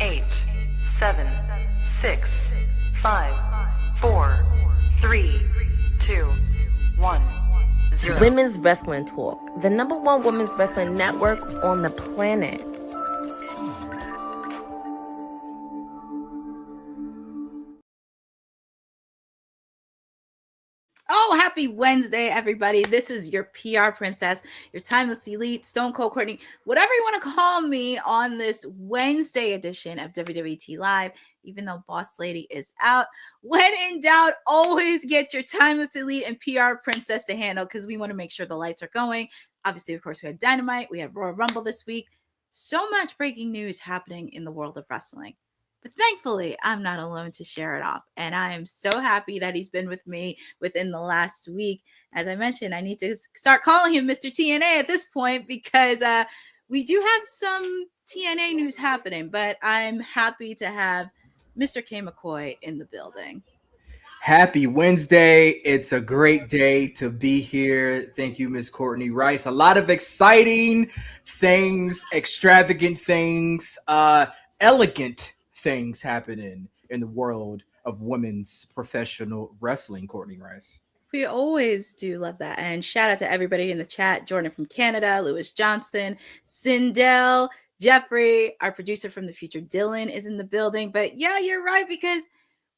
8, 7, 6, 5, 4, 3, 2, 1, 0. Women's Wrestling Talk, the #1 women's wrestling network on the planet. Oh, happy Wednesday, everybody. This is your PR princess, your timeless elite, Stone Cold Courtney, whatever you want to call me on this Wednesday edition of WWT Live, even though Boss Lady is out. When in doubt, always get your timeless elite and PR princess to handle because we want to make sure the lights are going. Obviously, of course, we have Dynamite. We have Royal Rumble this week. So much breaking news happening in the world of wrestling. But thankfully, I'm not alone to share it off. And I am so happy that he's been with me within the last week. As I mentioned, I need to start calling him Mr. TNA at this point because we do have some TNA news happening. But I'm happy to have Mr. K. McCoy in the building. Happy Wednesday. It's a great day to be here. Thank you, Miss Courtney Rice. A lot of exciting things, extravagant things, elegant things happening in the world of women's professional wrestling, Courtney Rice. We always do love that. And shout out to everybody in the chat. Jordan from Canada, Lewis Johnston, Sindel, Jeffrey, our producer from the future, Dylan, is in the building. But yeah, you're right, because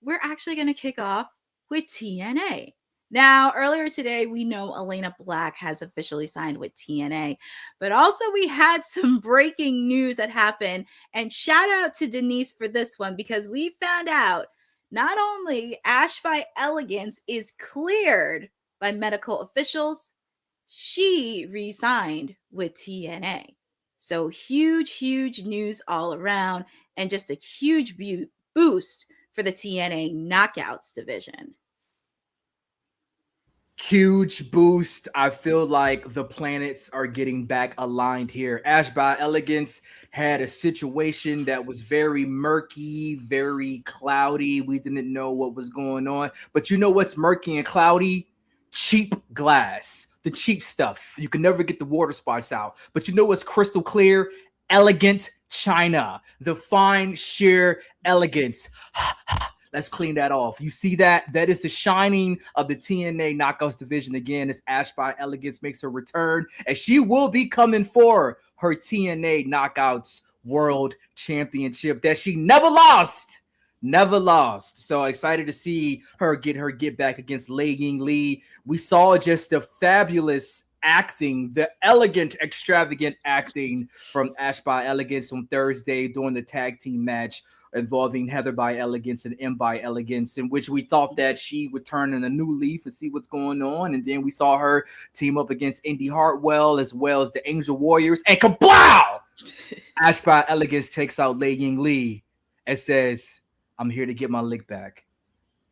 we're actually going to kick off with TNA. Now, earlier today, we know Elena Black has officially signed with TNA, but also we had some breaking news that happened. And shout out to Denise for this one, because we found out not only Ash by Elegance is cleared by medical officials, she re-signed with TNA. So huge news all around, and just a huge boost for the TNA Knockouts division. Huge boost. I feel like the planets are getting back aligned here. Ash by Elegance had a situation that was very murky, very cloudy. We didn't know what was going on. But you know what's murky and cloudy? Cheap glass. The cheap stuff. You can never get the water spots out. But you know what's crystal clear? Elegant china. The fine, sheer elegance. Let's clean that off. You see that? That is the shining of the TNA Knockouts division again, as Ash by Elegance makes her return, and she will be coming for her TNA Knockouts World Championship that she never lost. Never lost. So excited to see her get back against Lei Ying Lee. We saw just the fabulous acting, the elegant, extravagant acting from Ash by Elegance on Thursday during the tag team match involving Heather by Elegance and M by Elegance, in which we thought that she would turn in a new leaf and see what's going on. And then we saw her team up against Indy Hartwell as well as the Angel Warriors. And kablow! Ash by Elegance takes out Lei Ying Lee and says, I'm here to get my lick back.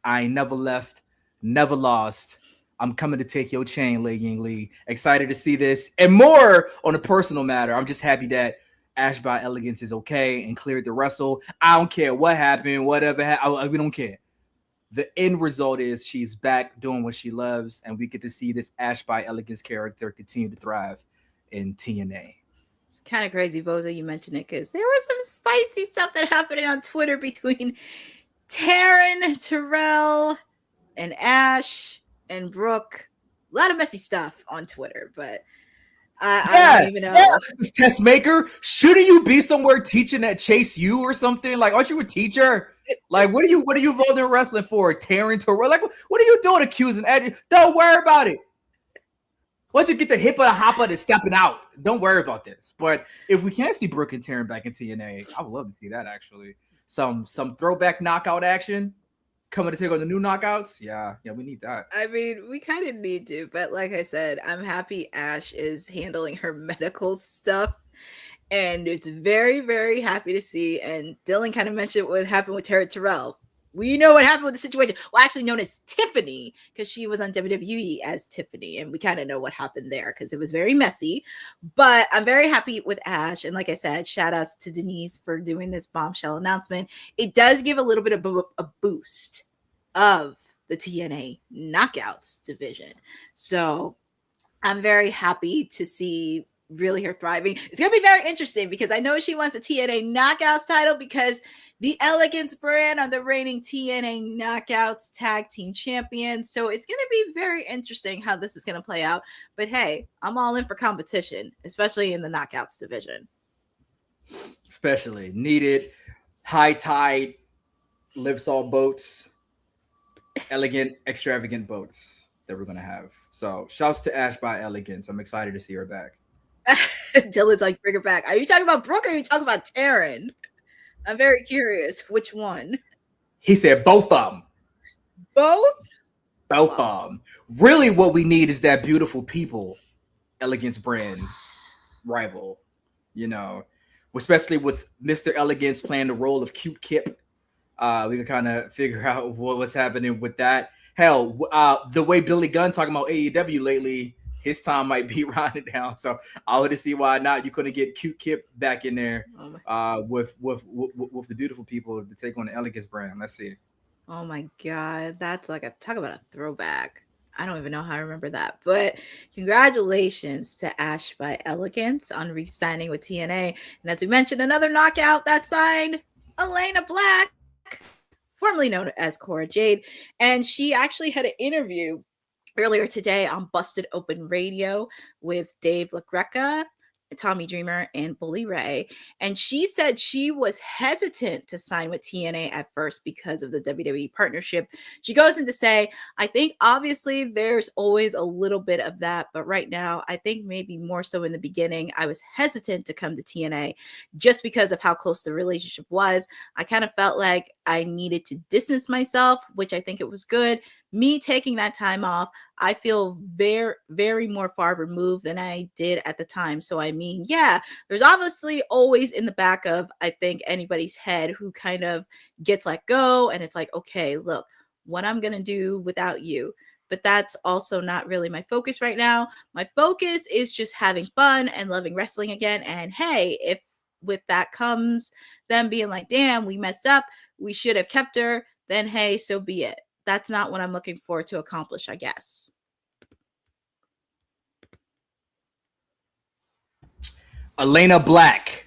I ain't never left, never lost. I'm coming to take your chain, Lei Ying Lee. Excited to see this. And more on a personal matter, I'm just happy that Ash by Elegance is okay and cleared to wrestle. I don't care what happened, whatever happened. We don't care. The end result is she's back doing what she loves, and we get to see this Ash by Elegance character continue to thrive in TNA. It's kind of crazy, Bozo, you mentioned it, because there was some spicy stuff that happened on Twitter between Taryn, Terrell, and Ash and Brooke. A lot of messy stuff on Twitter, but I don't even know. Yeah, this test maker. Shouldn't you be somewhere teaching at Chase U or something? Like, aren't you a teacher? Like, what are you involved in wrestling for? Taryn Terrell? Like, what are you doing accusing Eddie? Don't worry about it. Once you get the hip of the hopper to stepping out, don't worry about this. But if we can't see Brooke and Taryn back in TNA, I would love to see that actually. Some throwback knockout action. Coming to take on the new knockouts? Yeah, we need that. I mean, we kind of need to, but like I said, I'm happy Ash is handling her medical stuff, and it's very, very happy to see. And Dylan kind of mentioned what happened with Tara Terrell. We know what happened with the situation. Well, actually known as Tiffany, because she was on WWE as Tiffany, and we kind of know what happened there because it was very messy. But I'm very happy with Ash, and like I said, shout outs to Denise for doing this bombshell announcement. It does give a little bit of a boost of the TNA Knockouts division. So I'm very happy to see really her thriving. It's going to be very interesting because I know she wants a TNA Knockouts title because the Elegance brand are the reigning TNA Knockouts Tag Team Champions. So it's going to be very interesting how this is going to play out. But hey, I'm all in for competition, especially in the Knockouts division. Especially needed. High tide lifts all boats. Elegant, extravagant boats that we're going to have. So shouts to Ash by Elegance. I'm excited to see her back. Dylan's like, bring her back. Are you talking about Brooke or are you talking about Taryn? I'm very curious which one. He said both of them. Both? Both of them. Really what we need is that beautiful people Elegance brand rival, you know, especially with Mr. Elegance playing the role of Cute Kip. We can kind of figure out what's happening with that. Hell, the way Billy Gunn talking about AEW lately, his time might be running down. So I would see why not. You couldn't get Cute Kip back in there with the beautiful people to take on the Elegance brand. Let's see. Oh my God, that's like talk about a throwback. I don't even know how I remember that, but congratulations to Ash by Elegance on re-signing with TNA. And as we mentioned, another knockout that signed Elena Black, formerly known as Cora Jade, and she actually had an interview earlier today on Busted Open Radio with Dave LaGreca, Tommy Dreamer, and Bully Ray. And she said she was hesitant to sign with TNA at first because of the WWE partnership. She goes in to say, I think obviously there's always a little bit of that, but right now, I think maybe more so in the beginning, I was hesitant to come to TNA just because of how close the relationship was. I kind of felt like I needed to distance myself, which I think it was good. Me taking that time off, I feel very, very more far removed than I did at the time. So, I mean, yeah, there's obviously always in the back of, I think, anybody's head who kind of gets let go. And it's like, okay, look, what I'm going to do without you. But that's also not really my focus right now. My focus is just having fun and loving wrestling again. And hey, if with that comes them being like, damn, we messed up, we should have kept her, then hey, so be it. That's not what I'm looking for to accomplish, I guess. Elena Black.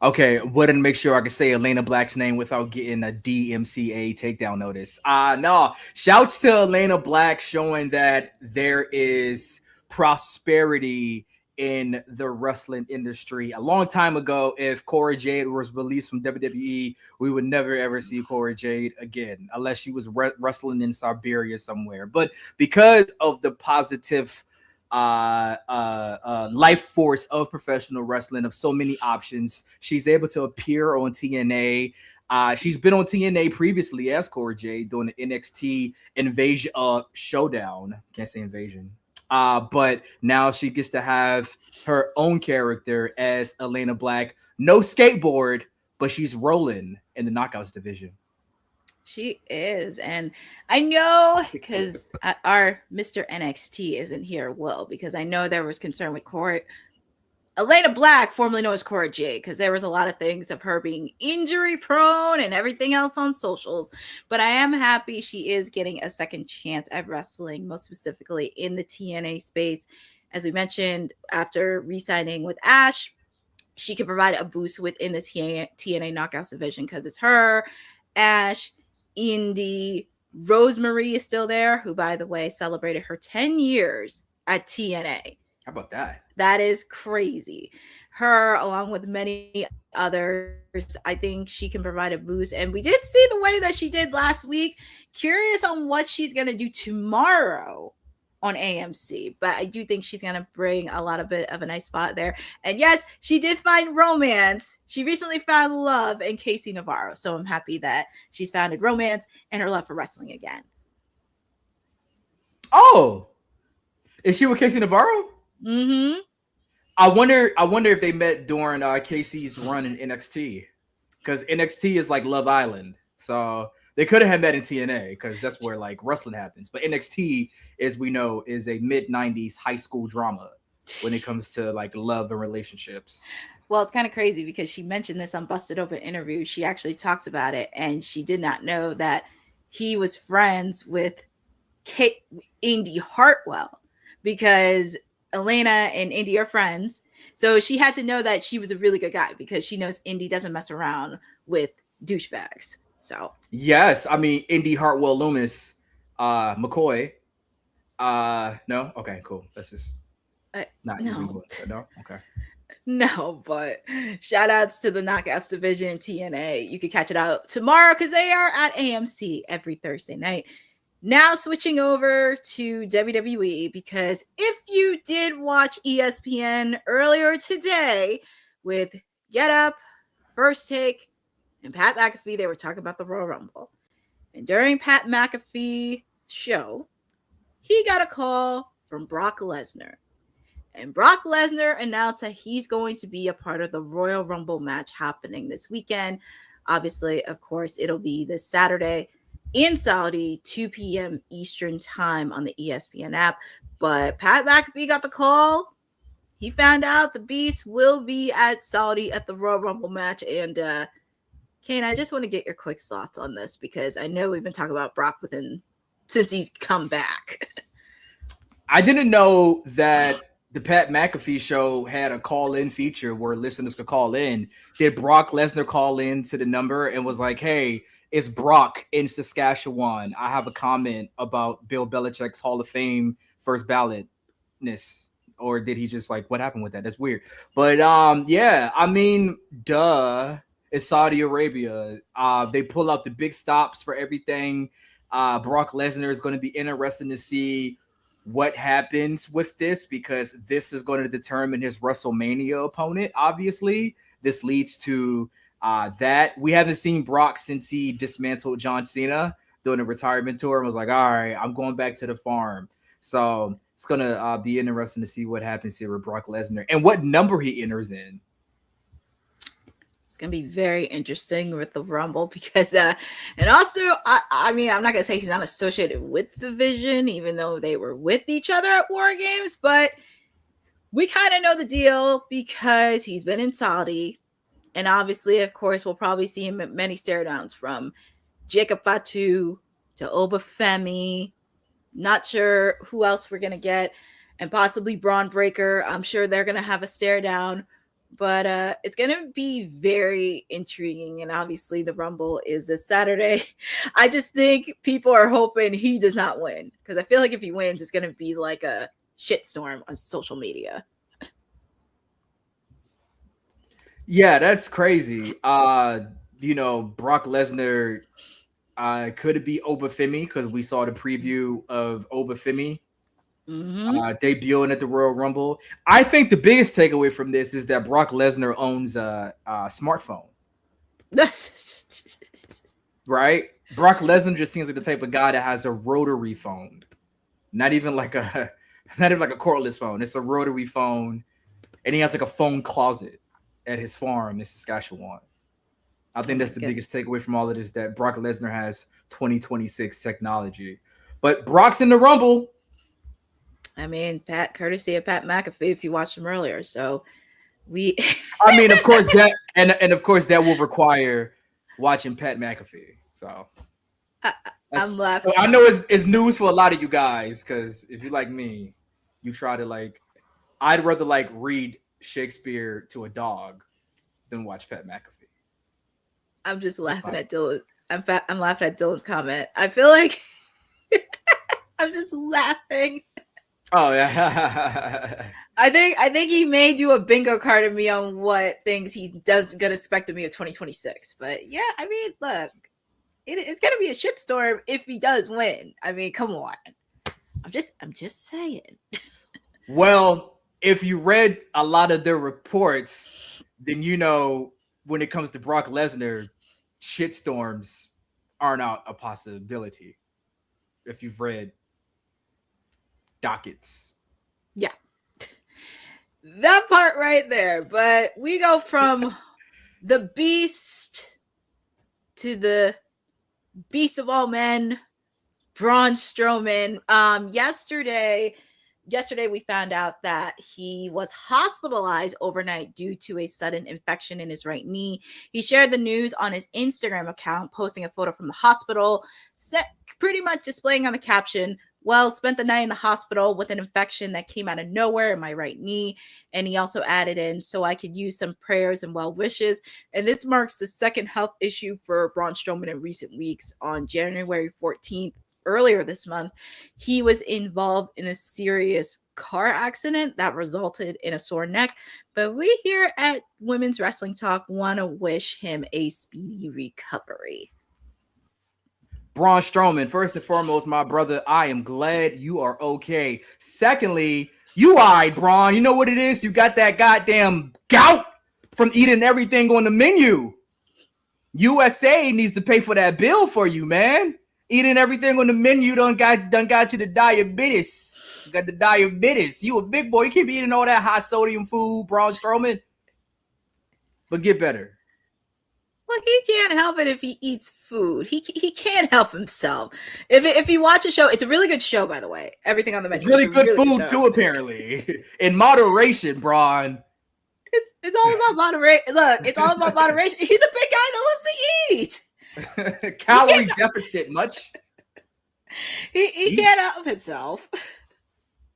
Okay, wanted to make sure I could say Elena Black's name without getting a DMCA takedown notice. No, shouts to Elena Black showing that there is prosperity in the wrestling industry. A long time ago, if Cora Jade was released from WWE, we would never ever see Cora Jade again, unless she was wrestling in Siberia somewhere. But because of the positive life force of professional wrestling, of so many options, she's able to appear on TNA. She's been on TNA previously as Cora Jade doing the NXT Invasion Showdown. Can't say Invasion. But now she gets to have her own character as Elena Black. No skateboard, but she's rolling in the Knockouts division. She is. And I know because our Mr. NXT isn't here, Will, because I know there was concern with Elena Black, formerly known as Cora Jade, because there was a lot of things of her being injury prone and everything else on socials. But I am happy she is getting a second chance at wrestling, most specifically in the TNA space. As we mentioned, after re-signing with Ash, she can provide a boost within the TNA Knockouts division because it's her, Ash, Indy, Rosemary is still there, who, by the way, celebrated her 10 years at TNA. How about that? That is crazy. Her, along with many others, I think she can provide a boost. And we did see the way that she did last week. Curious on what she's going to do tomorrow on AMC. But I do think she's going to bring a lot of bit of a nice spot there. And yes, she did find romance. She recently found love in Casey Navarro. So I'm happy that she's found romance and her love for wrestling again. Oh, is she with Casey Navarro? Mm-hmm. I wonder if they met during Casey's run in NXT, because NXT is like Love Island, so they could have met in TNA because that's where like wrestling happens. But NXT, as we know, is a mid-90s high school drama when it comes to like love and relationships. Well, it's kind of crazy because she mentioned this on Busted Open interview. She actually talked about it, and she did not know that he was friends with Indy Hartwell, because Elena and Indy are friends. So she had to know that she was a really good guy because she knows Indy doesn't mess around with douchebags. So yes, I mean Indy Hartwell Loomis, McCoy. No, okay, cool. That's just not no. illegal. No, okay. No, but shout outs to the Knockouts division, TNA. You can catch it out tomorrow because they are at AMC every Thursday night. Now switching over to WWE, because if you did watch ESPN earlier today with Get Up, First Take, and Pat McAfee, they were talking about the Royal Rumble. And during Pat McAfee's show, he got a call from Brock Lesnar. And Brock Lesnar announced that he's going to be a part of the Royal Rumble match happening this weekend. Obviously, of course, it'll be this Saturday in Saudi, 2 p.m. Eastern time on the ESPN app. But Pat McAfee got the call. He found out the Beast will be at Saudi at the Royal Rumble match. And Kane, I just want to get your quick thoughts on this because I know we've been talking about Brock since he's come back. I didn't know that the Pat McAfee show had a call-in feature where listeners could call in. Did Brock Lesnar call in to the number and was like, hey, it's Brock in Saskatchewan. I have a comment about Bill Belichick's Hall of Fame first ballotness. Or did he just like, what happened with that? That's weird. But yeah, I mean, duh. It's Saudi Arabia. They pull out the big stops for everything. Brock Lesnar is going to be interesting to see what happens with this because this is going to determine his WrestleMania opponent. Obviously, this leads to that. We haven't seen Brock since he dismantled John Cena doing a retirement tour and was like, all right, I'm going back to the farm. So it's going to be interesting to see what happens here with Brock Lesnar and what number he enters in. It's going to be very interesting with the Rumble because, and also, I mean, I'm not going to say he's not associated with the Division, even though they were with each other at War Games, but we kind of know the deal because he's been in Saudi. And obviously, of course, we'll probably see him at many stare downs from Jacob Fatu to Obafemi. Not sure who else we're going to get. And possibly Braun Breaker. I'm sure they're going to have a stare down. But it's going to be very intriguing. And obviously, the Rumble is this Saturday. I just think people are hoping he does not win. Because I feel like if he wins, it's going to be like a shitstorm on social media. Yeah, that's crazy. You know, Brock Lesnar, could it be Obafemi? Because we saw the preview of Obafemi debuting at the Royal Rumble. I think the biggest takeaway from this is that Brock Lesnar owns a smartphone. Right? Brock Lesnar just seems like the type of guy that has a rotary phone. Not even like a cordless phone. It's a rotary phone. And he has like a phone closet at his farm in Saskatchewan. I think that's the biggest takeaway from all of this, that Brock Lesnar has 2026 technology. But Brock's in the Rumble. I mean, courtesy of Pat McAfee, if you watched him earlier. So I mean, of course that and of course that will require watching Pat McAfee. So I'm laughing. I know it's news for a lot of you guys, because if you're like me, you try to I'd rather read Shakespeare to a dog than watch Pat McAfee. I'm just laughing at Dylan. I'm laughing at Dylan's comment. I feel like I'm just laughing. Oh yeah. I think he made you a bingo card of me on what things he does gonna expect of me of 2026. But yeah, I mean, look, it's gonna be a shitstorm if he does win. I mean, come on. I'm just saying. Well, if you read a lot of their reports, then you know when it comes to Brock Lesnar, shitstorms are not a possibility. If you've read dockets. Yeah. That part right there. But we go from the Beast to the Beast of all men, Braun Strowman. Yesterday we found out that he was hospitalized overnight due to a sudden infection in his right knee. He shared the news on his Instagram account, posting a photo from the hospital, pretty much displaying on the caption, Well, spent the night in the hospital with an infection that came out of nowhere in my right knee. And he also added in, so I could use some prayers and well wishes. And this marks the second health issue for Braun Strowman in recent weeks. On January 14th, earlier this month, he was involved in a serious car accident that resulted in a sore neck. But we here at Women's Wrestling Talk want to wish him a speedy recovery. Braun Strowman, first and foremost, my brother, I am glad you are okay. Secondly, you all right, Braun. You know what it is? You got that goddamn gout from eating everything on the menu. USA needs to pay for that bill for you, man. Eating everything on the menu done got you the diabetes. You got the diabetes. You a big boy. You can't be eating all that high sodium food, Braun Strowman. But get better. Well, he can't help it if he eats food. He can't help himself. If you watch a show, it's a really good show, by the way. Everything on the menu. It's really good food too, apparently. In moderation, Braun. It's all about moderation. Look, it's all about moderation. He's a big guy that loves to eat. Calorie deficit much. He can't help himself.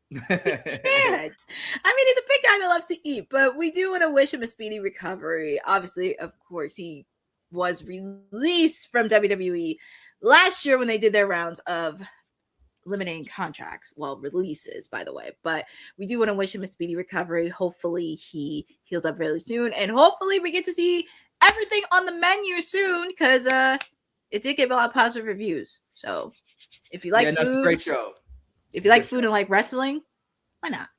He can't. I mean, he's a big guy that loves to eat, but we do want to wish him a speedy recovery. Obviously, of course, he was released from WWE last year when they did their rounds of eliminating contracts. Well, releases, by the way. But we do want to wish him a speedy recovery. Hopefully, he heals up really soon, and hopefully, we get to see everything on the menu soon because it did get a lot of positive reviews. So, if you like, that's a great show. If you like food and like wrestling, why not?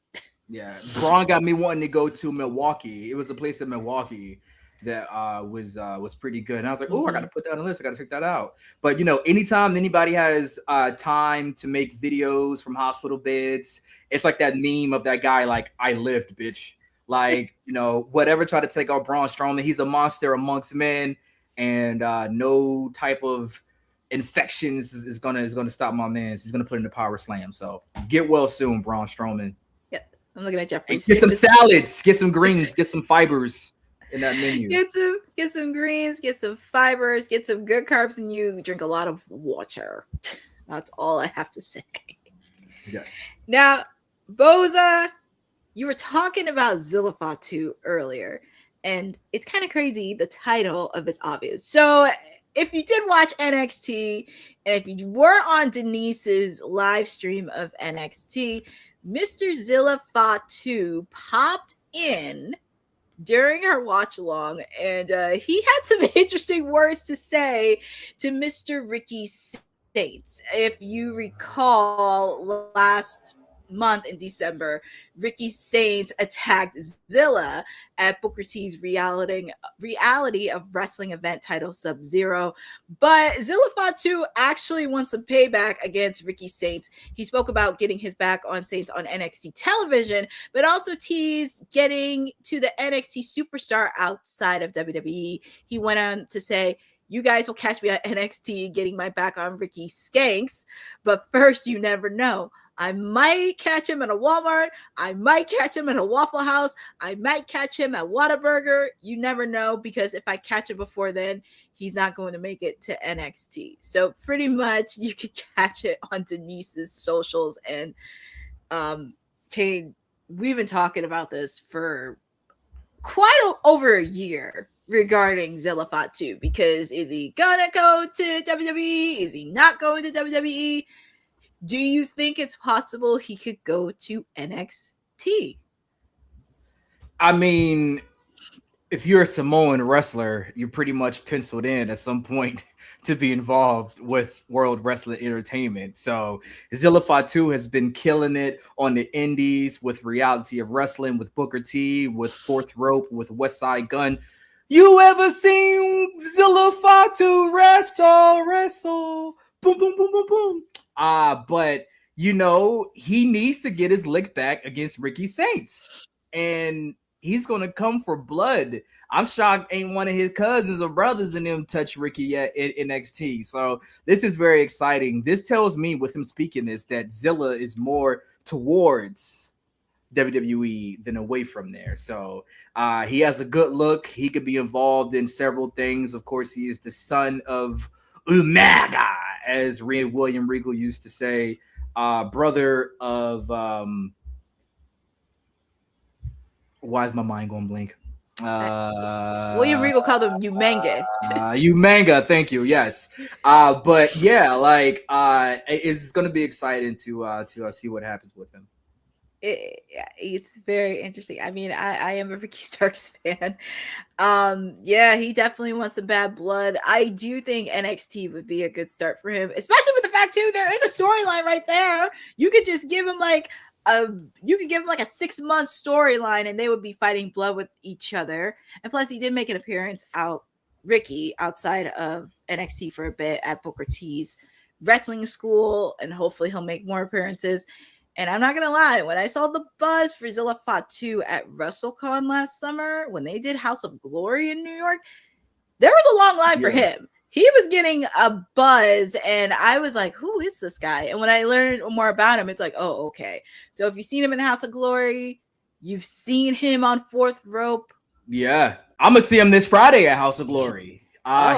Yeah, Braun got me wanting to go to Milwaukee. It was a place in Milwaukee that was pretty good, and I was like, "Oh, I got to put that on the list. I got to check that out." But anytime anybody has time to make videos from hospital beds, it's like that meme of that guy, like, "I lived, bitch." Like, whatever try to take out Braun Strowman, he's a monster amongst men, and no type of infections is gonna stop my man. He's gonna put in the power slam. So get well soon, Braun Strowman. Yeah, I'm looking at Jeffrey. Get some salads, get some greens, get some fibers in that menu. Get some greens, get some fibers, get some good carbs, and you drink a lot of water. That's all I have to say. Yes. Now, Boza, you were talking about Zilla Fatu earlier, and it's kind of crazy. The title of it's obvious. So if you did watch NXT, and if you were on Denise's live stream of NXT, Mr. Zilla Fatu popped in during her watch along, and he had some interesting words to say to Mr. Ricky Saints. If you recall, last month in December, Ricky Saints attacked Zilla at Booker T's reality of wrestling event title Sub-Zero. But Zilla Fatu actually wants some payback against Ricky Saints. He spoke about getting his back on Saints on NXT television, but also teased getting to the NXT superstar outside of WWE. He went on to say, "You guys will catch me at NXT getting my back on Ricky Skanks, but first, you never know. I might catch him at a Walmart. I might catch him at a Waffle House. I might catch him at Whataburger. You never know, because if I catch him before then, he's not going to make it to NXT." So pretty much you could catch it on Denise's socials. And Kane, we've been talking about this for quite over a year regarding Zilla Fatu, because is he gonna go to WWE? Is he not going to WWE? Do you think it's possible he could go to NXT? I mean, if you're a Samoan wrestler, you're pretty much penciled in at some point to be involved with World Wrestling Entertainment. So Zilla Fatu has been killing it on the indies with Reality of Wrestling, with Booker T, with Fourth Rope, with West Side Gun. You ever seen Zilla Fatu wrestle? Boom, boom, boom, boom, boom. But he needs to get his lick back against Ricky Saints, and he's gonna come for blood. I'm shocked ain't one of his cousins or brothers in them touch Ricky yet in NXT. So this is very exciting. This tells me, with him speaking this, that Zilla is more towards WWE than away from there. So he has a good look. He could be involved in several things. Of course, he is the son of Umaga, as William Regal used to say. brother of why is my mind going blank? William Regal called him Umenge. Umanga, thank you. Yes. But yeah, like it's gonna be exciting to see what happens with him. It's very interesting. I mean, I am a Ricky Starks fan. Yeah, he definitely wants some bad blood. I do think NXT would be a good start for him, especially with the fact too there is a storyline right there. You could just give him like a 6-month storyline, and they would be fighting blood with each other. And plus, he did make an appearance Ricky outside of NXT for a bit at Booker T's wrestling school, and hopefully he'll make more appearances. And I'm not going to lie, when I saw the buzz for Zilla Fatu at WrestleCon last summer, when they did House of Glory in New York, there was a long line for him. He was getting a buzz, and I was like, who is this guy? And when I learned more about him, it's like, oh, okay. So if you've seen him in House of Glory, you've seen him on Fourth Rope. Yeah. I'm going to see him this Friday at House of Glory.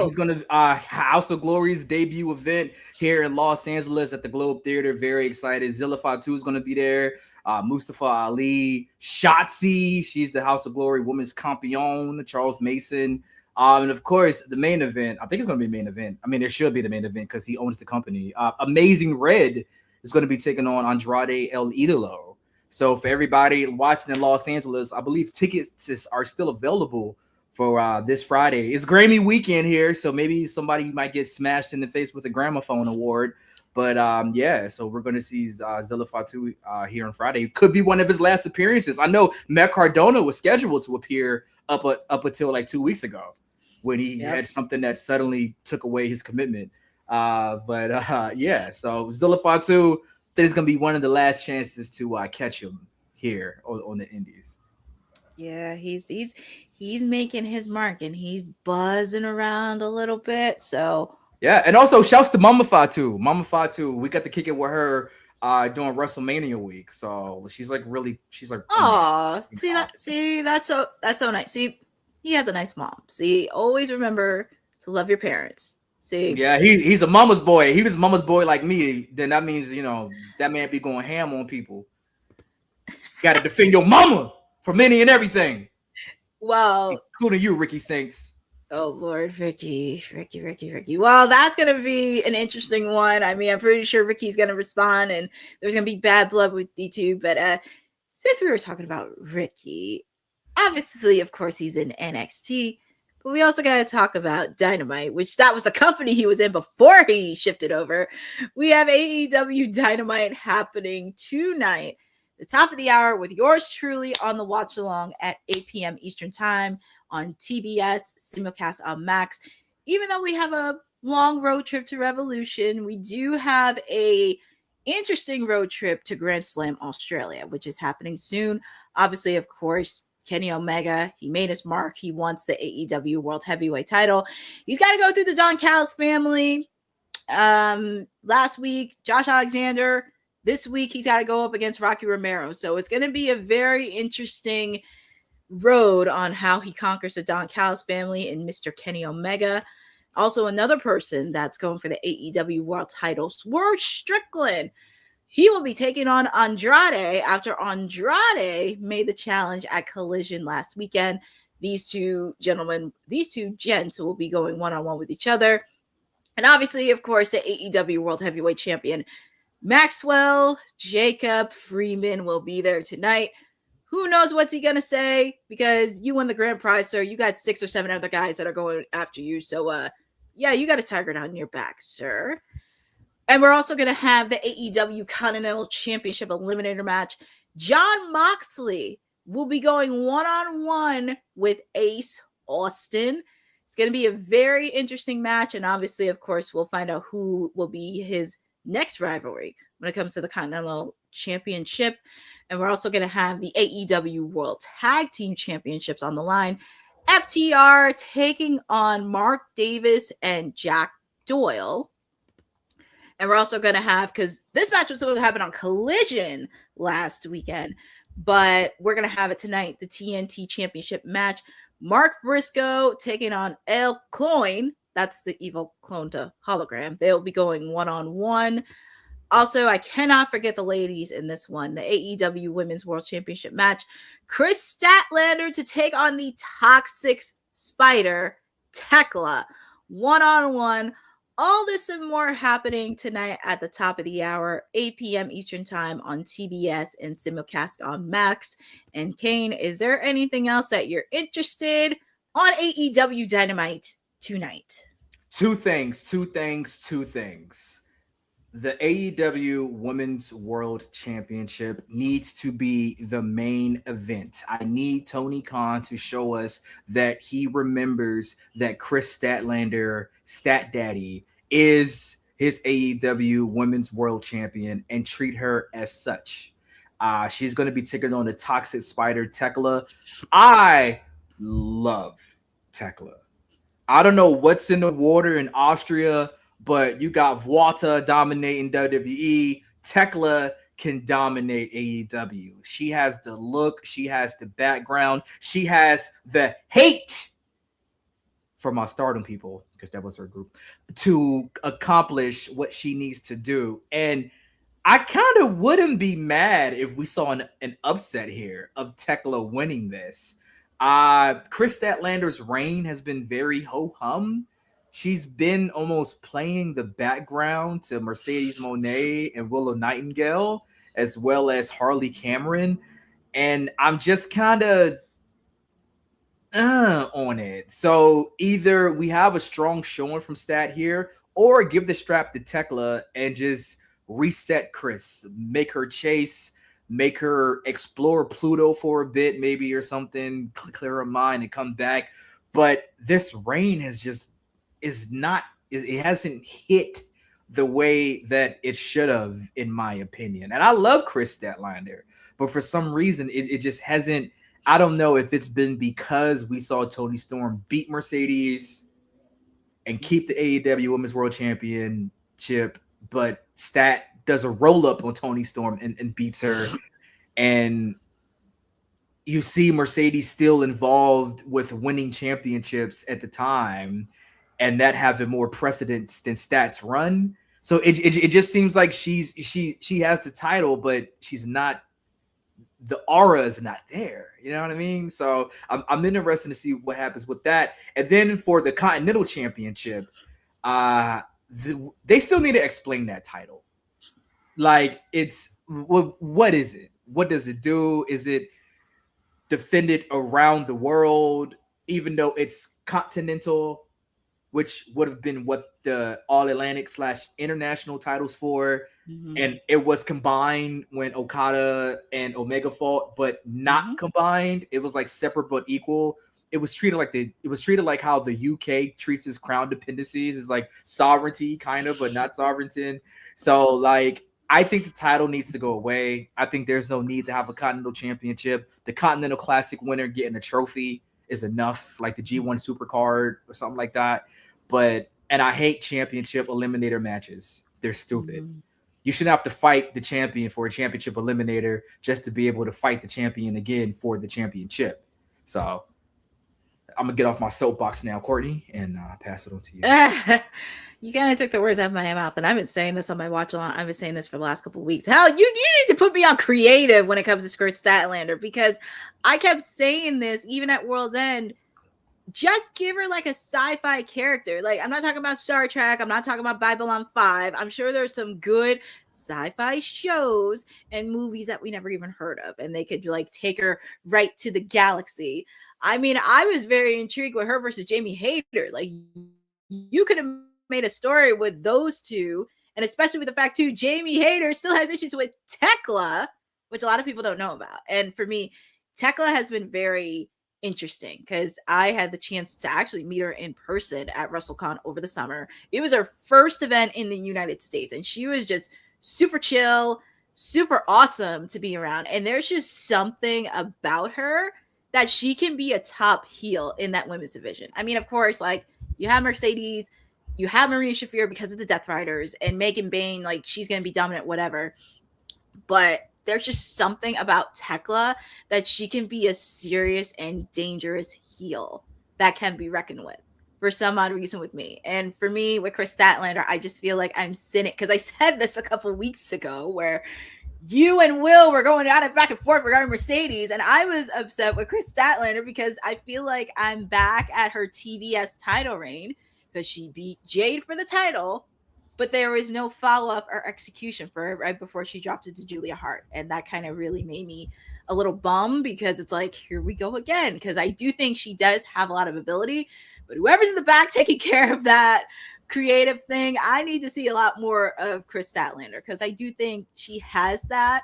He's gonna House of Glory's debut event here in Los Angeles at the Globe Theater. Very excited. Zilla Fatu is gonna be there. Mustafa Ali, Shotzi, she's the House of Glory Women's Champion. Charles Mason, and of course the main event. I think it's gonna be the main event. I mean, it should be the main event because he owns the company. Amazing Red is gonna be taking on Andrade El Idolo. So for everybody watching in Los Angeles, I believe tickets are still available for this Friday. It's Grammy weekend here, so maybe somebody might get smashed in the face with a gramophone award. But yeah, so we're going to see Zilla Fatu here on Friday. Could be one of his last appearances. I know Matt Cardona was scheduled to appear up until like 2 weeks ago when he had something that suddenly took away his commitment. Yeah, so Zilla Fatu, that is going to be one of the last chances to catch him here on the Indies. Yeah, he's making his mark, and he's buzzing around a little bit. So yeah, and also shouts to Mama Fatu. Mama Fatu, we got to kick it with her during WrestleMania week. So she's like, oh, that's so nice. See, he has a nice mom. See, always remember to love your parents. See, yeah, he's a mama's boy. He was a mama's boy like me. Then that means that man be going ham on people. Got to defend your mama from any and everything. Well, including you, Ricky Saints. Oh Lord, Ricky. Well, that's gonna be an interesting one. I mean, I'm pretty sure Ricky's gonna respond, and there's gonna be bad blood with D2. But since we were talking about Ricky, obviously, of course, he's in NXT, but we also gotta talk about Dynamite, which that was a company he was in before he shifted over. We have AEW Dynamite happening tonight, the top of the hour, with yours truly on the watch along at 8 p.m. Eastern Time on TBS, simulcast on Max. Even though we have a long road trip to Revolution, we do have a interesting road trip to Grand Slam Australia, which is happening soon. Obviously, of course, Kenny Omega, he made his mark. He wants the AEW World Heavyweight title. He's got to go through the Don Callis family. Last week, Josh Alexander. This week, he's got to go up against Rocky Romero. So it's going to be a very interesting road on how he conquers the Don Callis family and Mr. Kenny Omega. Also, another person that's going for the AEW World title, Swerve Strickland. He will be taking on Andrade after Andrade made the challenge at Collision last weekend. These two gents will be going one-on-one with each other. And obviously, of course, the AEW World Heavyweight Champion Maxwell Jacob Freeman will be there tonight. Who knows what's he going to say? Because you won the grand prize, sir. You got 6 or 7 other guys that are going after you. So, yeah, you got a tiger on your back, sir. And we're also going to have the AEW Continental Championship Eliminator match. Jon Moxley will be going one-on-one with Ace Austin. It's going to be a very interesting match. And obviously, of course, we'll find out who will be his next rivalry when it comes to the Continental Championship. And we're also going to have the AEW World Tag Team Championships on the line. FTR taking on Mark Davis and Jack Doyle. And we're also going to have, because this match was supposed to happen on Collision last weekend, but we're going to have it tonight, the TNT Championship match. Mark Briscoe taking on El Cloyne. That's the evil clone to Hologram. They'll be going one-on-one. Also, I cannot forget the ladies in this one, the AEW Women's World Championship match. Chris Statlander to take on the Toxic Spider, Tekla, one-on-one. All this and more happening tonight at the top of the hour, 8 p.m. Eastern Time on TBS and simulcast on Max. And Kane, is there anything else that you're interested on AEW Dynamite tonight? Two things. The AEW Women's World Championship needs to be the main event. I need Tony Khan to show us that he remembers that Chris Statlander, Stat Daddy, is his AEW Women's World Champion and treat her as such. She's going to be taking on the Toxic Spider, Tekla. I love Tekla. I don't know what's in the water in Austria, but you got Vuelta dominating WWE. Tekla can dominate AEW. She has the look. She has the background. She has the hate for my Stardom people, because that was her group, to accomplish what she needs to do. And I kind of wouldn't be mad if we saw an upset here of Tekla winning this. Chris Statlander's reign has been very ho-hum. She's been almost playing the background to Mercedes Moné and Willow Nightingale, as well as Harley Cameron. And I'm just kind of on it. So either we have a strong showing from Stat here, or give the strap to Tekla and just reset Chris, make her chase, make her explore Pluto for a bit, maybe, or something, clear her mind and come back. But this reign it hasn't hit the way that it should have, in my opinion. And I love Chris Statlander, but for some reason it just hasn't. I don't know if it's been because we saw Toni Storm beat Mercedes and keep the AEW Women's World Championship, but Stat does a roll-up on Toni Storm and beats her. And you see Mercedes still involved with winning championships at the time, and that having more precedence than Stat's run. So it just seems like she has the title, but she's not. The aura is not there. You know what I mean? So I'm interested to see what happens with that. And then for the Continental Championship, they still need to explain that title. Like, it's what is it? What does it do? Is it defended around the world, even though it's continental, which would have been what the All Atlantic / international titles for. And it was combined when Okada and Omega fought, but not combined. It was like separate but equal. It was treated like how the UK treats its crown dependencies. It's like sovereignty, kind of, but not sovereignty. So, like, I think the title needs to go away. I think there's no need to have a Continental Championship. The Continental Classic winner getting a trophy is enough, like the G1 Supercard or something like that. And I hate championship eliminator matches. They're stupid. You shouldn't have to fight the champion for a championship eliminator just to be able to fight the champion again for the championship. So I'm going to get off my soapbox now, Courtney, and pass it on to you. You kind of took the words out of my mouth, and I've been saying this on my watch along. I've been saying this for the last couple of weeks. Hell, you need to put me on creative when it comes to Chris Statlander, because I kept saying this even at World's End. Just give her like a sci-fi character. Like, I'm not talking about Star Trek. I'm not talking about Babylon 5. I'm sure there's some good sci-fi shows and movies that we never even heard of, and they could like take her right to the galaxy. I mean, I was very intrigued with her versus Jamie Hayter. Like, you could have made a story with those two, and especially with the fact too, Jamie Hayter still has issues with Tekla, which a lot of people don't know about. And for me, Tekla has been very interesting because I had the chance to actually meet her in person at WrestleCon over the summer. It was her first event in the United States, and she was just super chill, super awesome to be around. And there's just something about her that she can be a top heel in that women's division. I mean, of course, like, you have Mercedes, you have Maria Shafir because of the Death Riders, and Megan Bayne, like, she's going to be dominant, whatever. But there's just something about Tekla that she can be a serious and dangerous heel that can be reckoned with. for some odd reason with me. And for me, with Chris Statlander, I just feel like I'm cynic because I said this a couple weeks ago where you and Will were going at it back and forth regarding Mercedes, and I was upset with Chris Statlander because I feel like I'm back at her TBS title reign because she beat Jade for the title, but there was no follow-up or execution for it right before she dropped it to Julia Hart, and that kind of really made me a little bummed because it's like, here we go again, because I do think she does have a lot of ability, but whoever's in the back taking care of that creative thing, I need to see a lot more of Chris Statlander because I do think she has that.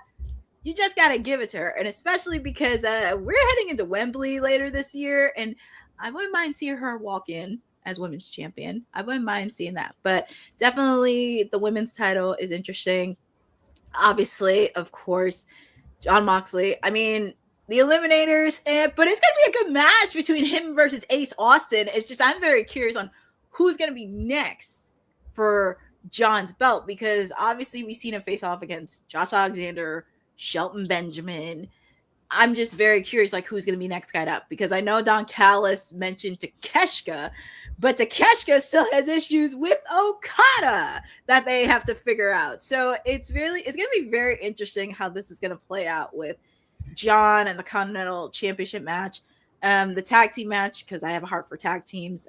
You just got to give it to her, and especially because we're heading into Wembley later this year, and I wouldn't mind seeing her walk in as women's champion. I wouldn't mind seeing that, but definitely the women's title is interesting. Obviously, of course, Jon Moxley. I mean, the Eliminators, but it's going to be a good match between him versus Ace Austin. It's just I'm very curious on who's going to be next for John's belt because obviously we've seen him face off against Josh Alexander, Shelton Benjamin. I'm just very curious, like, who's going to be next guy up because I know Don Callis mentioned Takeshita, but Takeshita still has issues with Okada that they have to figure out. So it's going to be very interesting how this is going to play out with John and the Continental Championship match. The tag team match, because I have a heart for tag teams.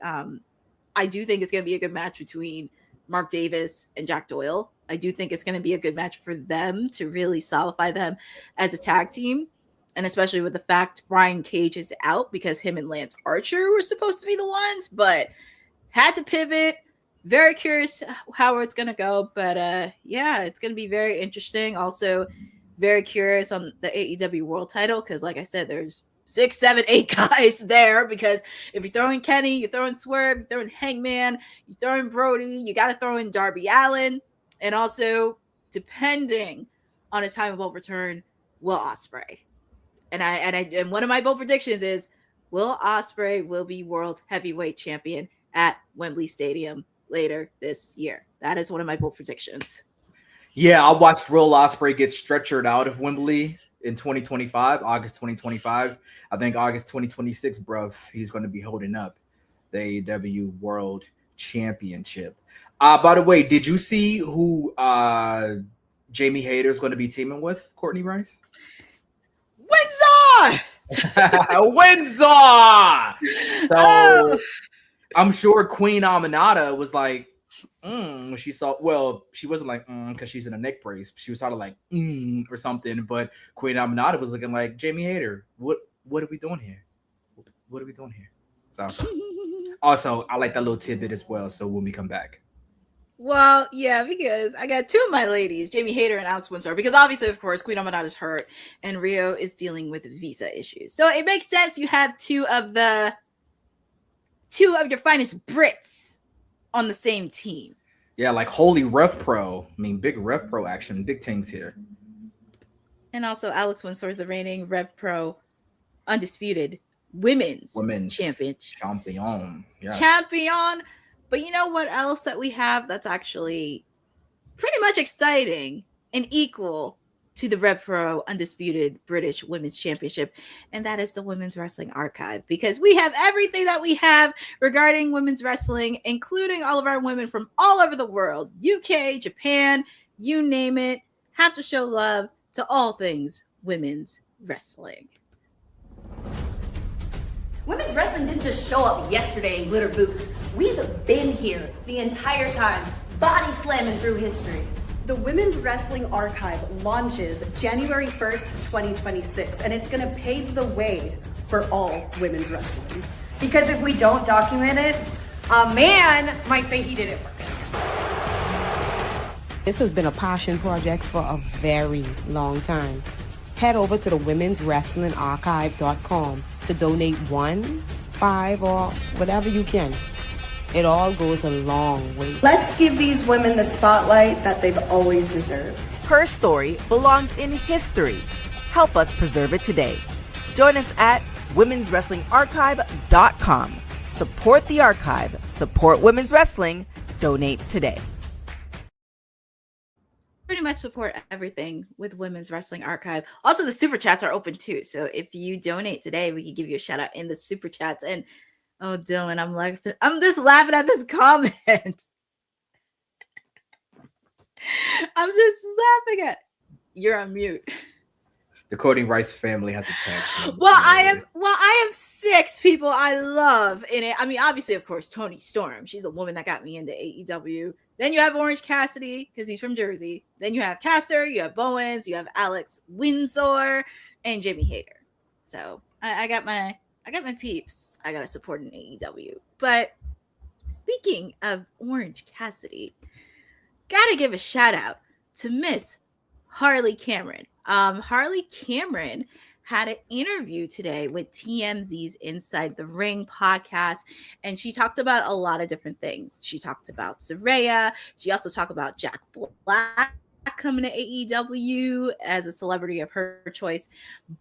I do think it's going to be a good match between Mark Davis and Jack Doyle. I do think it's going to be a good match for them to really solidify them as a tag team. And especially with the fact Brian Cage is out because him and Lance Archer were supposed to be the ones, but had to pivot. Very curious how it's going to go. But yeah, it's going to be very interesting. Also, very curious on the AEW World title because, like I said, there's 6, 7, 8 guys there because if you're throwing Kenny, you're throwing Swerve, you're throwing Hangman, you're throwing Brody, you got to throw in Darby Allin, and also, depending on his time of overturn, Will Ospreay. And one of my bold predictions is Will Ospreay will be World Heavyweight Champion at Wembley Stadium later this year. That is one of my bold predictions. Yeah, I watched Will Ospreay get stretchered out of Wembley in 2025, August 2025. I think August 2026, bruv, he's going to be holding up the AEW World Championship. By the way, did you see who Jamie Hayter is going to be teaming with? Courtney Rice? Windsor! Windsor! So I'm sure Queen Aminata was like, when she saw, well, she wasn't like, because she's in a neck brace. She was sort of like, or something. But Queen Aminata was looking like, Jamie Hayter, what are we doing here? What are we doing here? So also, I like that little tidbit as well. So when we come back. Well, yeah, because I got two of my ladies, Jamie Hayter and Alex Windsor, because obviously, of course, Queen Aminata is hurt and Rio is dealing with visa issues. So it makes sense you have two of your finest Brits on the same team. Yeah, like holy Rev Pro. I mean, big Rev Pro action, big things here. And also Alex Windsor is the reigning Rev Pro undisputed women's champion. Yeah. Champion. But you know what else that we have that's actually pretty much exciting and equal to the Rev Pro Undisputed British Women's Championship, and that is the Women's Wrestling Archive, because we have everything that we have regarding women's wrestling, including all of our women from all over the world, UK, Japan, you name it, have to show love to all things women's wrestling. Women's wrestling didn't just show up yesterday in glitter boots. We've been here the entire time, body slamming through history. The Women's Wrestling Archive launches January 1st, 2026, and it's gonna pave the way for all women's wrestling. Because if we don't document it, a man might say he did it first. This has been a passion project for a very long time. Head over to the womenswrestlingarchive.com to donate $1, $5, or whatever you can. It all goes a long way. Let's give these women the spotlight that they've always deserved. Her story belongs in history. Help us preserve it today. Join us at womenswrestlingarchive.com. Support the archive. Support women's wrestling. Donate today. Pretty much support everything with Women's Wrestling Archive. Also, the super chats are open too. So if you donate today, we can give you a shout out in the super chats. And Oh, Dylan, I'm just laughing at this comment. I'm just laughing at. You're on mute. The Courtney Rice family has attacked. Well, I have 6 people I love in it. I mean, obviously, of course, Toni Storm. She's the woman that got me into AEW. Then you have Orange Cassidy because he's from Jersey. Then you have Caster, you have Bowens, you have Alex Windsor, and Jamie Hayter. So I got my peeps. I gotta support an AEW. But speaking of Orange Cassidy, gotta give a shout out to Miss Harley Cameron. Harley Cameron had an interview today with TMZ's Inside the Ring podcast, and she talked about a lot of different things. She talked about Saraya. She also talked about Jack Black coming to AEW as a celebrity of her choice.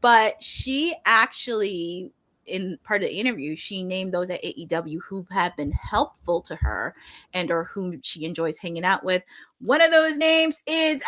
But she actually, in part of the interview, she named those at AEW who have been helpful to her and or whom she enjoys hanging out with. One of those names is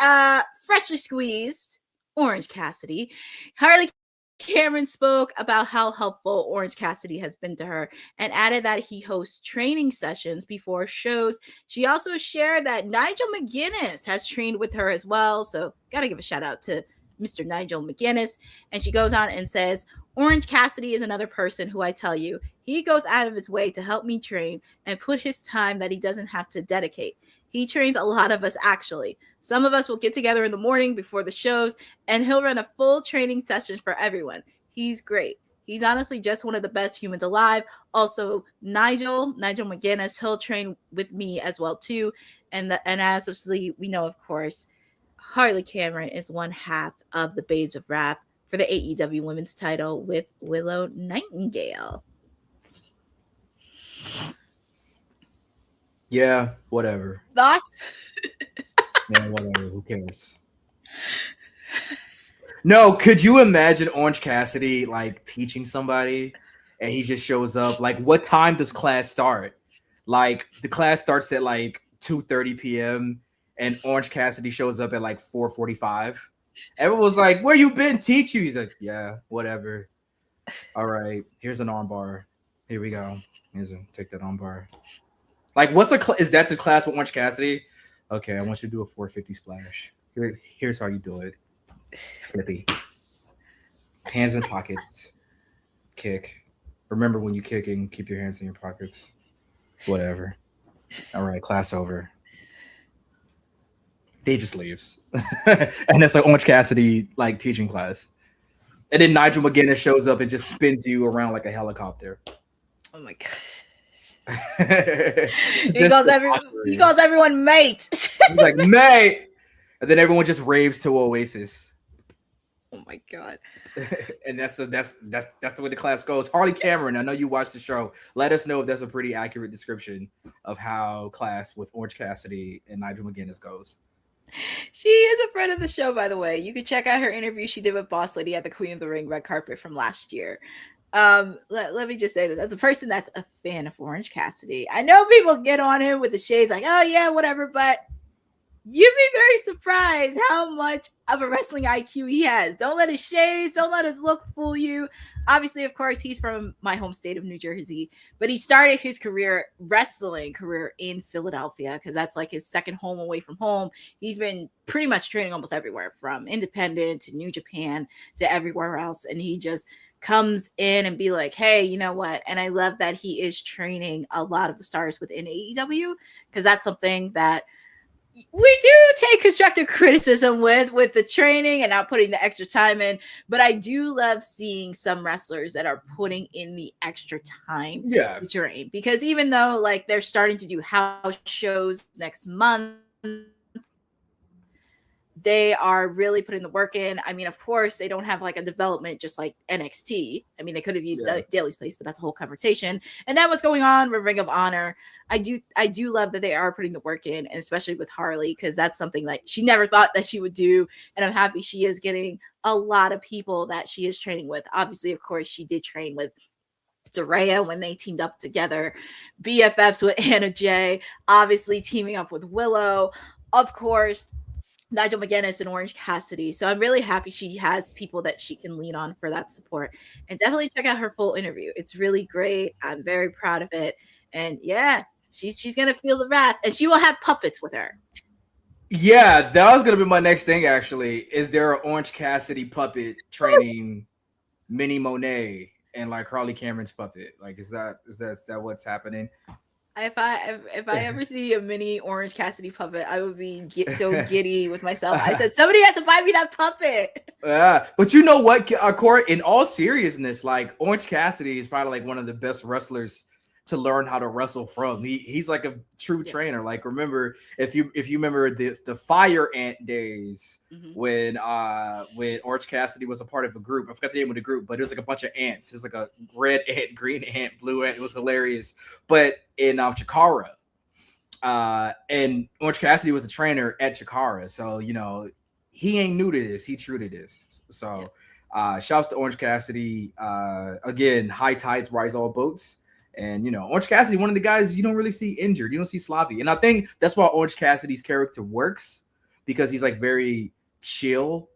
freshly squeezed Orange Cassidy. Harley Cameron spoke about how helpful Orange Cassidy has been to her and added that he hosts training sessions before shows. She also shared that Nigel McGuinness has trained with her as well. So gotta give a shout out to Mr. Nigel McGuinness. And she goes on and says, Orange Cassidy is another person who I tell you, he goes out of his way to help me train and put his time that he doesn't have to dedicate. He trains a lot of us, actually. Some of us will get together in the morning before the shows, and he'll run a full training session for everyone. He's great. He's honestly just one of the best humans alive. Also, Nigel McGuinness, he'll train with me as well, too. And as obviously, we know, of course, Harley Cameron is one half of the Babes of Rap for the AEW Women's title with Willow Nightingale. Yeah, whatever. Thoughts? Yeah, whatever. Who cares? No, could you imagine Orange Cassidy like teaching somebody and he just shows up? Like, what time does class start? Like, the class starts at like 2:30 p.m. and Orange Cassidy shows up at like 4:45. Everyone's like, where you been? Teach you? He's like, yeah, whatever. All right, here's an armbar. Here we go. Take that armbar. Like, is that the class with Orange Cassidy? Okay, I want you to do a 450 splash. Here's how you do it. Flippy. Hands in pockets. Kick. Remember, when you're kicking, keep your hands in your pockets. Whatever. All right, class over. They just leaves. And it's like Orange Cassidy like teaching class. And then Nigel McGuinness shows up and just spins you around like a helicopter. Oh my gosh. He calls everyone mate. He's like, mate. And then everyone just raves to Oasis. Oh my god. And that's the way the class goes. Harley Cameron, I know you watched the show. Let us know if that's a pretty accurate description of how class with Orange Cassidy and Nigel McGuinness goes. She is a friend of the show, by the way. You can check out her interview she did with Boss Lady at the Queen of the Ring red carpet from last year. Let me just say that as a person that's a fan of Orange Cassidy, I know people get on him with the shades like, oh yeah, whatever, but you'd be very surprised how much of a wrestling IQ he has. Don't let his shades, don't let his look fool you. Obviously, of course, he's from my home state of New Jersey, but he started his wrestling career in Philadelphia because that's like his second home away from home. He's been pretty much training almost everywhere, from independent to New Japan to everywhere else. And he just comes in and be like, hey, you know what? And I love that he is training a lot of the stars within AEW, because that's something that we do take constructive criticism with the training and not putting the extra time in. But I do love seeing some wrestlers that are putting in the extra time to train, because even though like they're starting to do house shows next month, they are really putting the work in. I mean, of course, they don't have like a development just like NXT. I mean, they could have used Daly's place, but that's a whole conversation. And then what's going on with Ring of Honor. I do love that they are putting the work in, and especially with Harley, because that's something that she never thought that she would do. And I'm happy she is getting a lot of people that she is training with. Obviously, of course, she did train with Saraya when they teamed up together, BFFs with Anna Jay, obviously teaming up with Willow. Of course, Nigel McGuinness and Orange Cassidy. So I'm really happy she has people that she can lean on for that support. And definitely check out her full interview. It's really great. I'm very proud of it. And yeah, she's gonna feel the wrath, and she will have puppets with her. Yeah, that was gonna be my next thing. Actually, is there an Orange Cassidy puppet training Minnie Monet and like Harley Cameron's puppet? Like, is that what's happening? If I ever see a mini Orange Cassidy puppet, I would be so giddy with myself. I said, somebody has to buy me that puppet. Yeah, but you know what, Court? In all seriousness, like Orange Cassidy is probably like one of the best wrestlers to learn how to wrestle from. He's like a true trainer. Like, remember if you remember the Fire Ant days when Orange Cassidy was a part of a group. I forgot the name of the group, but it was like a bunch of ants. It was like a red ant, green ant, blue ant. It was hilarious. But in Chikara, and Orange Cassidy was a trainer at Chikara, so you know he ain't new to this. He true to this. So shouts to Orange Cassidy. Again, high tides rise all boats. And, you know, Orange Cassidy, one of the guys you don't really see injured. You don't see sloppy. And I think that's why Orange Cassidy's character works, because he's like very chill,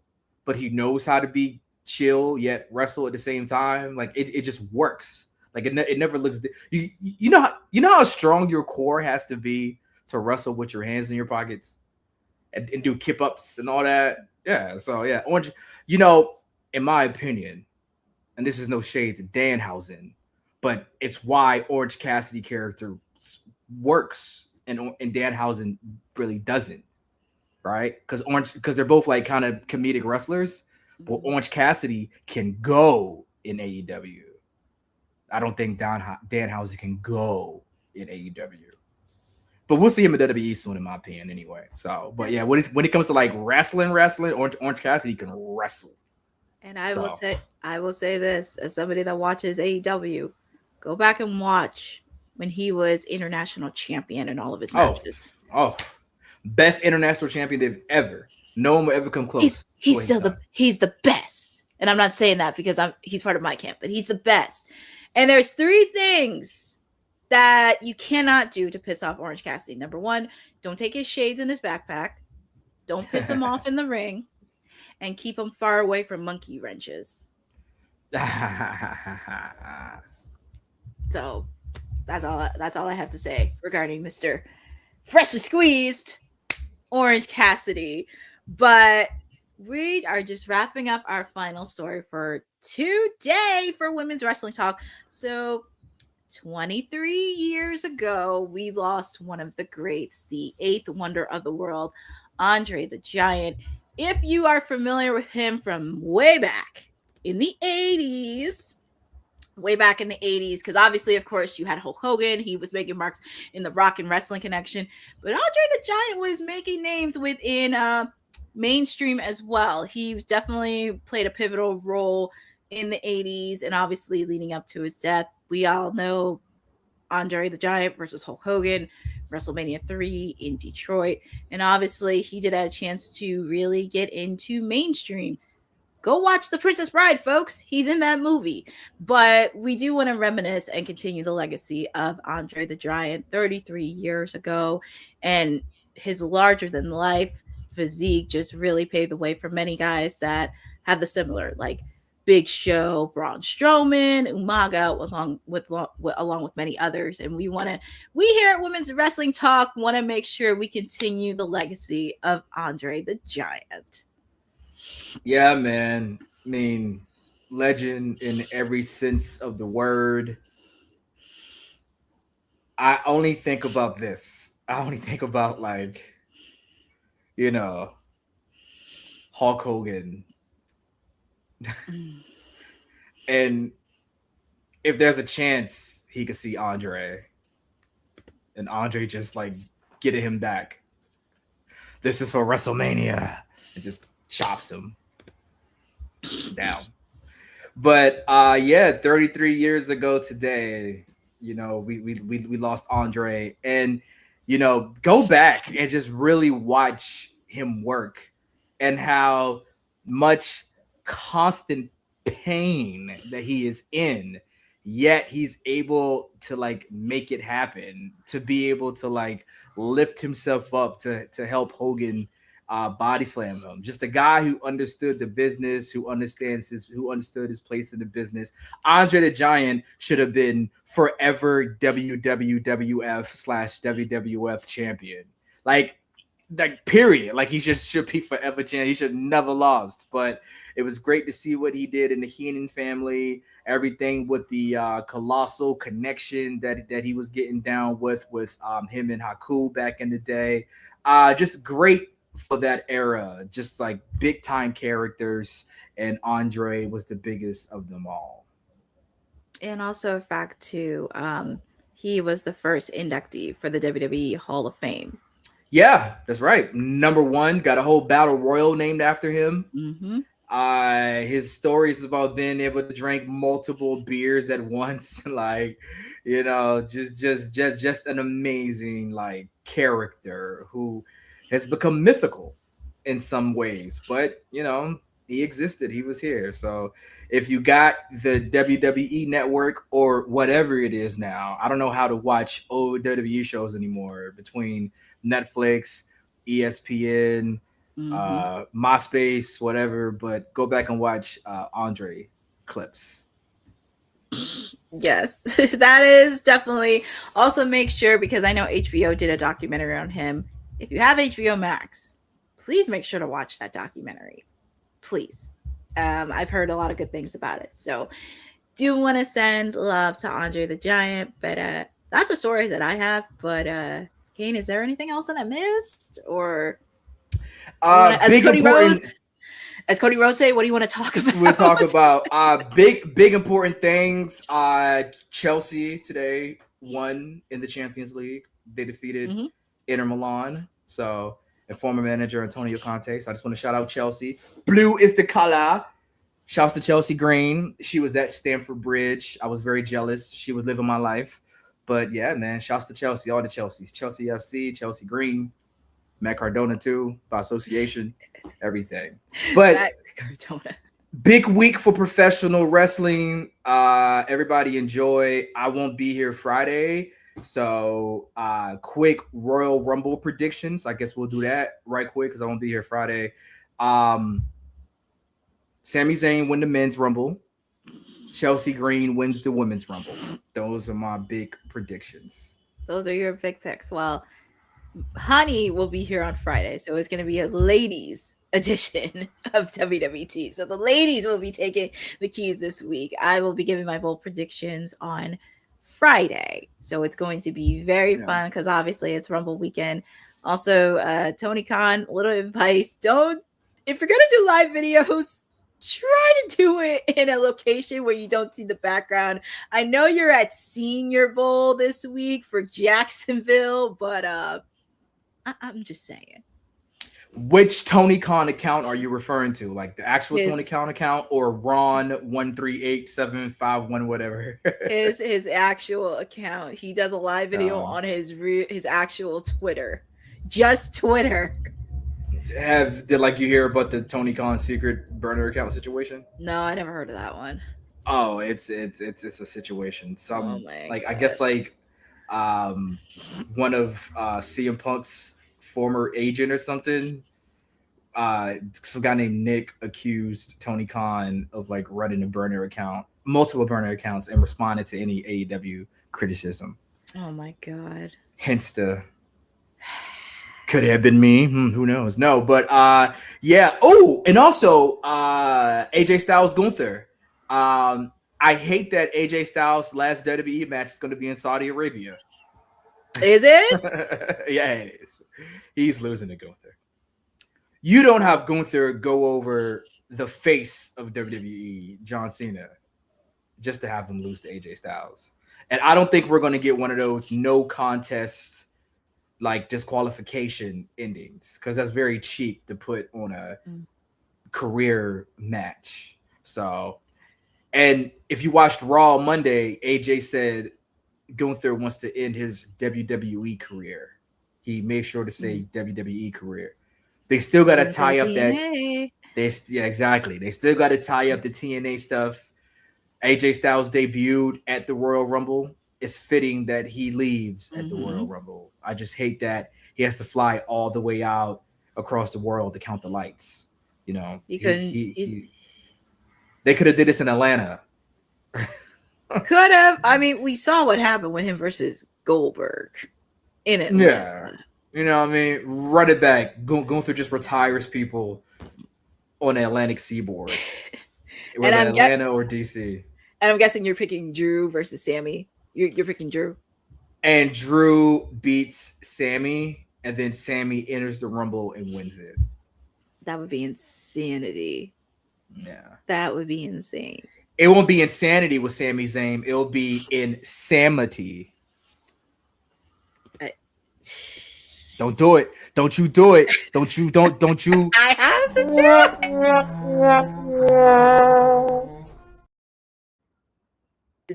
but he knows how to be chill yet wrestle at the same time. Like it just works. Like it never looks. You know how strong your core has to be to wrestle with your hands in your pockets and do kip ups and all that. Yeah. So yeah, Orange. You know, in my opinion, and this is no shade to Danhausen, but it's why Orange Cassidy character works and Danhausen really doesn't, right? Because they're both like kind of comedic wrestlers, but Orange Cassidy can go in AEW. I don't think Danhausen can go in AEW, but we'll see him at WWE soon, in my opinion, anyway. So, but yeah, when it comes to like wrestling, Orange Cassidy can wrestle. And I will say this as somebody that watches AEW. Go back and watch when he was international champion in all of his matches. Oh, best international champion they've ever. No one will ever come close. He's the best. And I'm not saying that because he's part of my camp, but he's the best. And there's 3 things that you cannot do to piss off Orange Cassidy. Number 1, don't take his shades in his backpack. Don't piss him off in the ring. And keep him far away from monkey wrenches. So that's all I have to say regarding Mr. Freshly Squeezed Orange Cassidy. But we are just wrapping up our final story for today for Women's Wrestling Talk. So 23 years ago, we lost one of the greats, the 8th wonder of the world, Andre the Giant. If you are familiar with him from way back in the 80s, because obviously, of course, you had Hulk Hogan. He was making marks in the Rock and Wrestling Connection. But Andre the Giant was making names within mainstream as well. He definitely played a pivotal role in the 80s and obviously leading up to his death. We all know Andre the Giant versus Hulk Hogan, WrestleMania 3 in Detroit. And obviously, he did have a chance to really get into mainstream. Go watch The Princess Bride, folks. He's in that movie. But we do want to reminisce and continue the legacy of Andre the Giant 33 years ago. And his larger-than-life physique just really paved the way for many guys that have the similar, like Big Show, Braun Strowman, Umaga, along with many others. And we here at Women's Wrestling Talk want to make sure we continue the legacy of Andre the Giant. Yeah, man. I mean, legend in every sense of the word. I only think about this. I only think about, like, you know, Hulk Hogan. And if there's a chance he could see Andre and Andre just like getting him back. This is for WrestleMania. And just chops him down. But 33 years ago today, you know, we lost Andre. And, you know, go back and just really watch him work and how much constant pain that he is in, yet he's able to like make it happen, to be able to like lift himself up to help Hogan body slam him. Just a guy who understood the business, who understood his place in the business. Andre the Giant should have been forever WWF/WWF champion. Like period. Like he just should be forever champion. He should never lost. But it was great to see what he did in the Heenan family. Everything with the colossal connection that he was getting down with him and Haku back in the day. Just great for that era. Just like big time characters, and Andre was the biggest of them all. And also a fact too, he was the first inductee for the WWE Hall of Fame. Yeah, that's right. Number 1, got a whole battle royal named after him. Mm-hmm. His story is about being able to drink multiple beers at once. Like, you know, just an amazing like character who has become mythical in some ways. But you know, he existed. He was here. So if you got the WWE network or whatever it is now, I don't know how to watch old WWE shows anymore between Netflix, ESPN, MySpace, whatever, but go back and watch Andre clips. Yes, that is definitely. Also make sure, because I know HBO did a documentary on him. If you have HBO Max, please make sure to watch that documentary. Please. I've heard a lot of good things about it. So do want to send love to Andre the Giant, but that's a story that I have. But Kane, is there anything else that I missed? Or as Cody Rhodes say, what do you want to talk about? We'll talk about big important things. Chelsea today won in the Champions League. They defeated Inter Milan. So, and former manager Antonio Conte. So I just want to shout out Chelsea. Blue is the color. Shouts to Chelsea Green. She was at Stamford Bridge. I was very jealous. She was living my life. But yeah, man, shouts to Chelsea, all the Chelseas. Chelsea FC, Chelsea Green, Matt Cardona too, by association, everything. But Matt Cardona. Big week for professional wrestling. Everybody enjoy. I won't be here Friday. So quick Royal Rumble predictions. I guess we'll do that right quick because I won't be here Friday. Sami Zayn win the men's Rumble. Chelsea Green wins the women's Rumble. Those are my big predictions. Those are your big picks. Well, Honey will be here on Friday, so it's going to be a ladies edition of WWT. So the ladies will be taking the keys this week. I will be giving my bold predictions on Friday. So it's going to be very fun because obviously it's Rumble weekend. Also, Tony Khan, little advice. If you're going to do live videos, try to do it in a location where you don't see the background. I know you're at Senior Bowl this week for Jacksonville, but I'm just saying. Which Tony Khan account are you referring to? Like the actual Tony Khan account or Ron 138751 whatever? his actual account. He does a live video on his actual Twitter. Just Twitter. Did you hear about the Tony Khan secret burner account situation? No, I never heard of that one. Oh, it's a situation. I guess one of CM Punk's former agent or something, some guy named Nick accused Tony Khan of running a burner account, multiple burner accounts, and responded to any AEW criticism. Oh my god. Hence the could have been me. Who knows? No, but yeah. Oh, and also AJ Styles Gunther. I hate that AJ Styles' last WWE match is going to be in Saudi Arabia. Is it? Yeah, it is. He's losing to Gunther. You don't have Gunther go over the face of WWE, John Cena, just to have him lose to AJ Styles. And I don't think we're going to get one of those no contest disqualification endings because that's very cheap to put on a career match. So, and if you watched Raw Monday, AJ said Gunther wants to end his WWE career. He made sure to say WWE career. They still got to tie up that. Exactly. They still got to tie up the TNA stuff. AJ Styles debuted at the Royal Rumble. It's fitting that he leaves at the Royal Rumble. I just hate that he has to fly all the way out across the world to count the lights. You know, They could have did this in Atlanta. Could have. I mean, we saw what happened with him versus Goldberg in Atlanta. Yeah. You know what I mean? Run it back. Going through just retires people on the Atlantic seaboard. Whether Atlanta or DC. And I'm guessing you're picking Drew versus Sammy. You're picking Drew. And Drew beats Sammy, and then Sammy enters the Rumble and wins it. That would be insanity. Yeah. That would be insane. It won't be insanity with Sami Zayn. It'll be insanity. Don't do it. Don't you do it. Don't you. I have to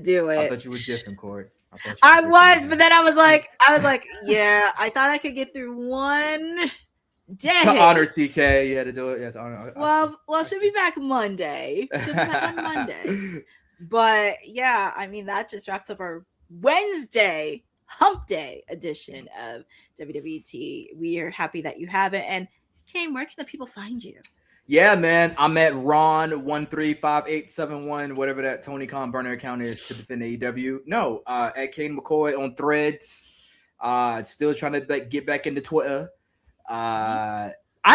do it. I thought you were different, Court. I was, but then I was like, yeah, I thought I could get through one day. To honor TK, you had to do it. Yeah, to honor. Well, she'll be back Monday. But yeah, I mean, that just wraps up our Wednesday Hump Day edition of WWT. We are happy that you have it. And Kane, where can the people find you? Yeah, man, I'm at Ron135871, whatever that Tony Khan burner account is to defend AEW. No, at Kane McCoy on Threads. Still trying to get back into Twitter. I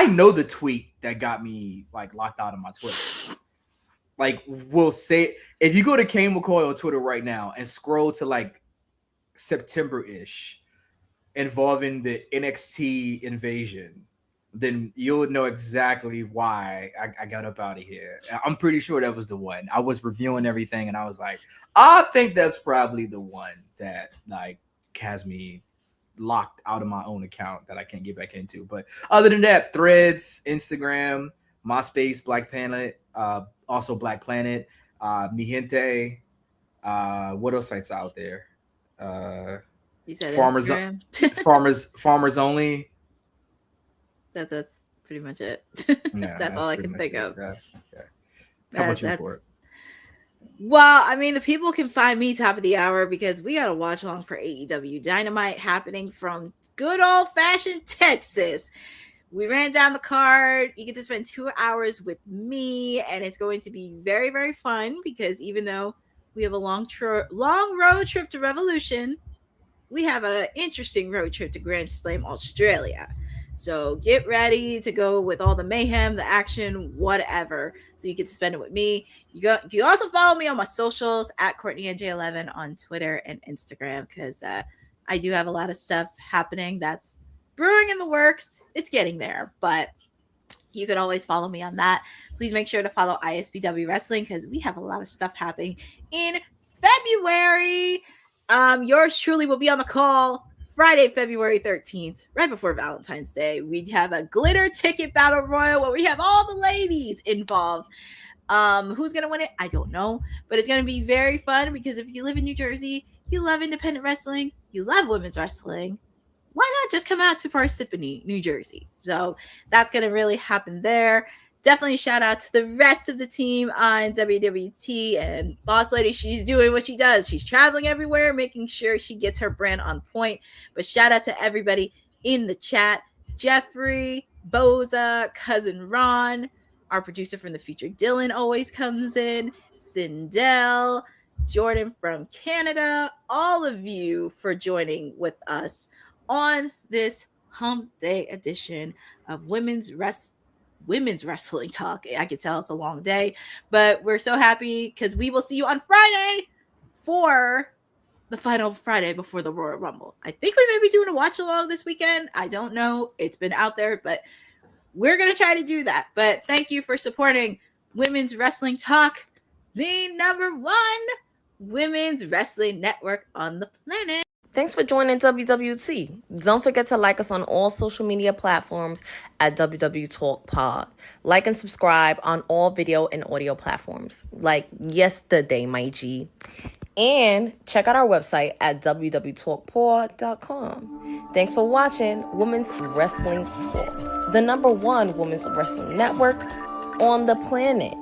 know the tweet that got me like locked out of my Twitter. Like, we'll say, if you go to Kane McCoy on Twitter right now and scroll to like September-ish involving the NXT invasion, then you'll know exactly why I got up out of here. I'm pretty sure that was the one. I was reviewing everything and I was like, I think that's probably the one that like has me locked out of my own account that I can't get back into. But other than that, Threads, Instagram, MySpace, Black Planet, also Black Planet, Mi Gente, what else sites out there? You said Farmers Only. That's pretty much it. Yeah, that's all I can think of. Yeah. How about you for it? Well, I mean, the people can find me top of the hour because we got to watch along for AEW Dynamite happening from good old fashioned Texas. We ran down the card. You get to spend 2 hours with me, and it's going to be very, very fun because even though we have a long road trip to Revolution, we have an interesting road trip to Grand Slam, Australia. So get ready to go with all the mayhem, the action, whatever. So you get to spend it with me. You also follow me on my socials at CourtneyNJ11 on Twitter and Instagram because I do have a lot of stuff happening that's brewing in the works. It's getting there, but you can always follow me on that. Please make sure to follow ISBW Wrestling because we have a lot of stuff happening in February. Yours truly will be on the call Friday, February 13th, right before Valentine's Day. We have a glitter ticket battle royal where we have all the ladies involved. Who's going to win it? I don't know, but it's going to be very fun because if you live in New Jersey, you love independent wrestling, you love women's wrestling, why not just come out to Parsippany, New Jersey? So that's going to really happen there. Definitely shout out to the rest of the team on WWT and Boss Lady. She's doing what she does. She's traveling everywhere, making sure she gets her brand on point. But shout out to everybody in the chat. Jeffrey, Boza, Cousin Ron, our producer from the future, Dylan, always comes in. Sindel, Jordan from Canada, all of you for joining with us on this Hump Day edition of Women's Wrestling Talk. I could tell it's a long day, but we're so happy because we will see you on Friday for the final Friday before the Royal Rumble. I think we may be doing a watch along this weekend. I don't know. It's been out there, but we're going to try to do that. But thank you for supporting Women's Wrestling Talk, the #1 women's wrestling network on the planet. Thanks for joining WWT. Don't forget to like us on all social media platforms at WW Talk Pod. Like and subscribe on all video and audio platforms like yesterday, my G. And check out our website at www.talkpod.com. Thanks for watching Women's Wrestling Talk, the #1 women's wrestling network on the planet.